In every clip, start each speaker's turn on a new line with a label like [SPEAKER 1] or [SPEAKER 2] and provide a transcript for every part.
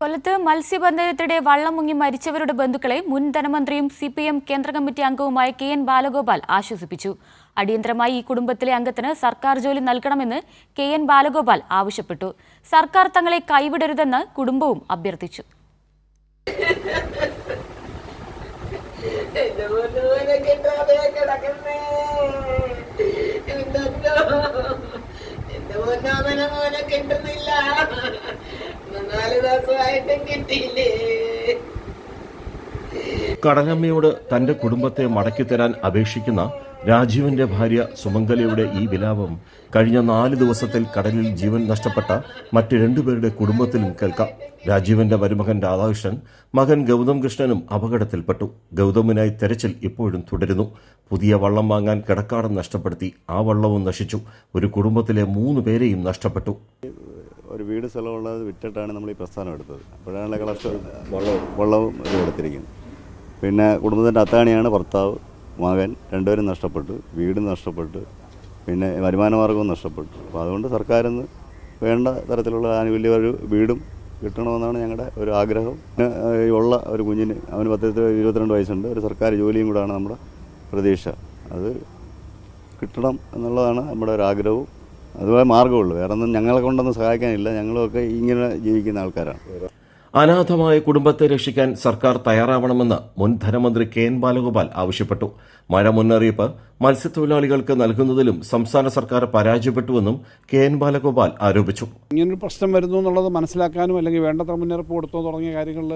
[SPEAKER 1] കൊല്ലത്ത് മത്സ്യബന്ധനത്തിനിടെ വള്ളം മുങ്ങി മരിച്ചവരുടെ ബന്ധുക്കളെ മുൻ ധനമന്ത്രിയും CPM കേന്ദ്ര കമ്മിറ്റി അംഗവുമായ KN ബാലഗോപാൽ ആശ്വസിപ്പിച്ചു. അടിയന്തരമായി ഈ കുടുംബത്തിലെ അംഗത്തിന് സർക്കാർ ജോലി നൽകണമെന്ന് KN ബാലഗോപാൽ ആവശ്യപ്പെട്ടു. സർക്കാർ തങ്ങളെ കൈവിടരുതെന്ന് കുടുംബവും അഭ്യർത്ഥിച്ചു.
[SPEAKER 2] കടലമ്മയോട് തന്റെ കുടുംബത്തെ മടക്കിത്തരാൻ അപേക്ഷിക്കുന്ന രാജീവന്റെ ഭാര്യ സുമംഗലയുടെ ഈ വിലാപം കഴിഞ്ഞ 4 ദിവസത്തിൽ കടലിൽ ജീവൻ നഷ്ടപ്പെട്ട മറ്റ് 2 പേരുടെ കുടുംബത്തിലും കേൾക്കാം. രാജീവന്റെ മരുമകൻ രാധാകൃഷ്ണൻ, മകൻ ഗൗതം കൃഷ്ണനും അപകടത്തിൽപ്പെട്ടു. ഗൗതമിനായി തെരച്ചിൽ ഇപ്പോഴും തുടരുന്നു. പുതിയ വള്ളം വാങ്ങാൻ കിടക്കാടം നഷ്ടപ്പെടുത്തി. ആ വള്ളവും നശിച്ചു. ഒരു കുടുംബത്തിലെ 3 പേരെയും നഷ്ടപ്പെട്ടു.
[SPEAKER 3] ഒരു വീട് സ്ഥലമുള്ളത് വിറ്റിട്ടാണ് നമ്മൾ ഈ പ്രസ്ഥാനം എടുത്തത്. അപ്പോഴാണ് കളക്ടർ വള്ളവും കൊടുത്തിരിക്കുന്നത്. പിന്നെ കുടുംബത്തിൻ്റെ അത്താണിയാണ് ഭർത്താവ്, മകൻ, 2 പേരും നഷ്ടപ്പെട്ടു. വീട് നഷ്ടപ്പെട്ടു. പിന്നെ വരുമാനമാർഗവും നഷ്ടപ്പെട്ടു. അപ്പോൾ അതുകൊണ്ട് സർക്കാരിന്ന് വേണ്ട തരത്തിലുള്ള ആനുകൂല്യ ഒരു വീടും കിട്ടണമെന്നാണ് ഞങ്ങളുടെ ഒരു ആഗ്രഹം. ഉള്ള ഒരു കുഞ്ഞിന് അവന് 22 വയസ്സുണ്ട്. ഒരു സർക്കാർ ജോലിയും കൂടാണ് നമ്മുടെ പ്രതീക്ഷ. അത് കിട്ടണം എന്നുള്ളതാണ് നമ്മുടെ ഒരു ആഗ്രഹവും. അതുപോലെ മാർഗ്ഗമുള്ളൂ. വേറെ ഒന്നും ഞങ്ങളെ കൊണ്ടൊന്നും സഹായിക്കാനില്ല. ഞങ്ങളൊക്കെ ഇങ്ങനെ ജീവിക്കുന്ന ആൾക്കാരാണ്.
[SPEAKER 2] അനാഥമായ കുടുംബത്തെ രക്ഷിക്കാൻ സർക്കാർ തയ്യാറാവണമെന്ന് മുൻ ധനമന്ത്രി KN ബാലഗോപാൽ ആവശ്യപ്പെട്ടു. മഴ മുന്നറിയിപ്പ് മത്സ്യത്തൊഴിലാളികൾക്ക് നൽകുന്നതിലും സംസ്ഥാന സർക്കാർ പരാജയപ്പെട്ടുവെന്നും KN ബാലഗോപാൽ ആരോപിച്ചു.
[SPEAKER 4] ഇങ്ങനൊരു പ്രശ്നം വരുന്നു എന്നുള്ളത് മനസ്സിലാക്കാനും അല്ലെങ്കിൽ വേണ്ടത്ര മുന്നറിയിപ്പ് കൊടുത്തോ തുടങ്ങിയ കാര്യങ്ങളിൽ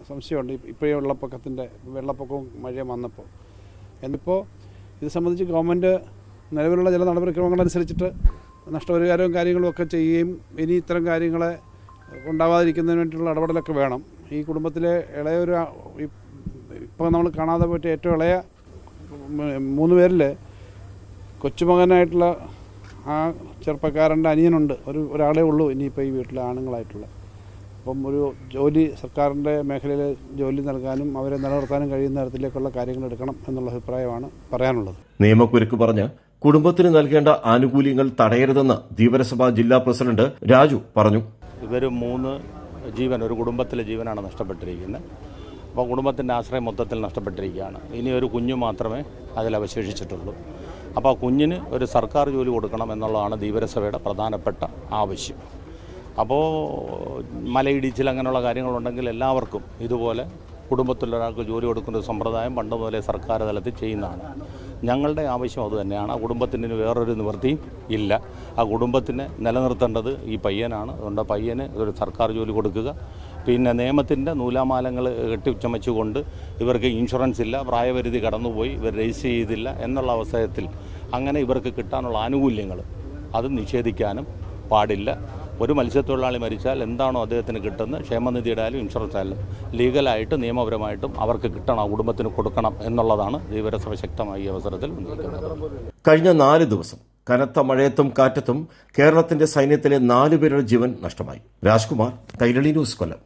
[SPEAKER 4] സംശയമുണ്ട്. ഇപ്പോഴേ വെള്ളപ്പൊക്കവും മഴയും വന്നപ്പോൾ എന്നിപ്പോൾ ഇത് സംബന്ധിച്ച് ഗവൺമെൻറ് നിലവിലുള്ള ചില നടപടിക്രമങ്ങളനുസരിച്ചിട്ട് നഷ്ടപരിഹാരവും കാര്യങ്ങളും ഒക്കെ ചെയ്യുകയും ഇനി ഇത്തരം കാര്യങ്ങളെ ഉണ്ടാവാതിരിക്കുന്നതിന് വേണ്ടിയിട്ടുള്ള ഇടപെടലൊക്കെ വേണം. ഈ കുടുംബത്തിലെ ഇളയൊരു ഇപ്പോൾ നമ്മൾ കാണാതെ പോയിട്ട് ഏറ്റവും ഇളയ 3 പേരിൽ കൊച്ചുമകനായിട്ടുള്ള ആ ചെറുപ്പക്കാരൻ്റെ അനിയനുണ്ട്. ഒരാളേ ഉള്ളൂ ഇനിയിപ്പോൾ ഈ വീട്ടിലെ ആണുങ്ങളായിട്ടുള്ള. അപ്പം ഒരു ജോലി സർക്കാരിൻ്റെ മേഖലയിൽ ജോലി നൽകാനും അവരെ നിലനിർത്താനും കഴിയുന്ന തരത്തിലേക്കുള്ള കാര്യങ്ങൾ എടുക്കണം എന്നുള്ള അഭിപ്രായമാണ് പറയാനുള്ളത്.
[SPEAKER 2] നിയമക്കുരുക്ക് പറഞ്ഞ് കുടുംബത്തിന് നൽകേണ്ട ആനുകൂല്യങ്ങൾ തടയരുതെന്ന് ധീവരസഭ ജില്ലാ പ്രസിഡന്റ് രാജു പറഞ്ഞു.
[SPEAKER 5] ഇവർ 3 ജീവൻ, ഒരു കുടുംബത്തിലെ ജീവനാണ് നഷ്ടപ്പെട്ടിരിക്കുന്നത്. അപ്പോൾ കുടുംബത്തിൻ്റെ ആശ്രയം മൊത്തത്തിൽ നഷ്ടപ്പെട്ടിരിക്കുകയാണ്. ഇനി ഒരു കുഞ്ഞു മാത്രമേ അതിൽ അവശേഷിച്ചിട്ടുള്ളൂ. അപ്പോൾ ആ കുഞ്ഞിന് ഒരു സർക്കാർ ജോലി കൊടുക്കണം എന്നുള്ളതാണ് ധീവരസഭയുടെ പ്രധാനപ്പെട്ട ആവശ്യം. അപ്പോൾ മലയിടിച്ചിൽ അങ്ങനെയുള്ള കാര്യങ്ങളുണ്ടെങ്കിൽ എല്ലാവർക്കും ഇതുപോലെ കുടുംബത്തിലൊരാൾക്ക് ജോലി കൊടുക്കുന്ന ഒരു സമ്പ്രദായം പണ്ട് മുതലേ സർക്കാർ തലത്തിൽ ചെയ്യുന്നതാണ്. ഞങ്ങളുടെ ആവശ്യം അതുതന്നെയാണ്. ആ കുടുംബത്തിന് വേറൊരു നിവൃത്തിയും ഇല്ല. ആ കുടുംബത്തിനെ നിലനിർത്തേണ്ടത് ഈ പയ്യനാണ്. അതുകൊണ്ട് പയ്യന് ഒരു സർക്കാർ ജോലി കൊടുക്കുക. പിന്നെ നിയമത്തിൻ്റെ നൂലാമാലങ്ങൾ കെട്ടിച്ചമച്ചുകൊണ്ട് ഇവർക്ക് ഇൻഷുറൻസ് ഇല്ല, പ്രായപരിധി കടന്നുപോയി, ഇവർ രജിസ്റ്റർ ചെയ്തില്ല എന്നുള്ള അവസരത്തിൽ അങ്ങനെ ഇവർക്ക് കിട്ടാനുള്ള ആനുകൂല്യങ്ങൾ അത് നിഷേധിക്കാനും പാടില്ല. ഒരു മത്സ്യത്തൊഴിലാളി മരിച്ചാൽ എന്താണോ അദ്ദേഹത്തിന് കിട്ടുന്നത്, ക്ഷേമനിധിയുടെ ആയാലും ഇൻഷുറൻസ് ആയാലും ലീഗലായിട്ട് നിയമപരമായിട്ടും അവർക്ക് കിട്ടണം, ആ കുടുംബത്തിന് കൊടുക്കണം എന്നുള്ളതാണ് ധീവരസഭ ശക്തമായി ഈ അവസരത്തിൽ ഉന്നയിക്കുന്നത്.
[SPEAKER 2] കഴിഞ്ഞ 4 ദിവസം കനത്ത മഴയത്തും കാറ്റത്തും കേരളത്തിന്റെ സൈന്യത്തിലെ 4 പേരുടെ ജീവൻ നഷ്ടമായി. രാജ്കുമാർ, കൈരളി ന്യൂസ്, കൊല്ലം.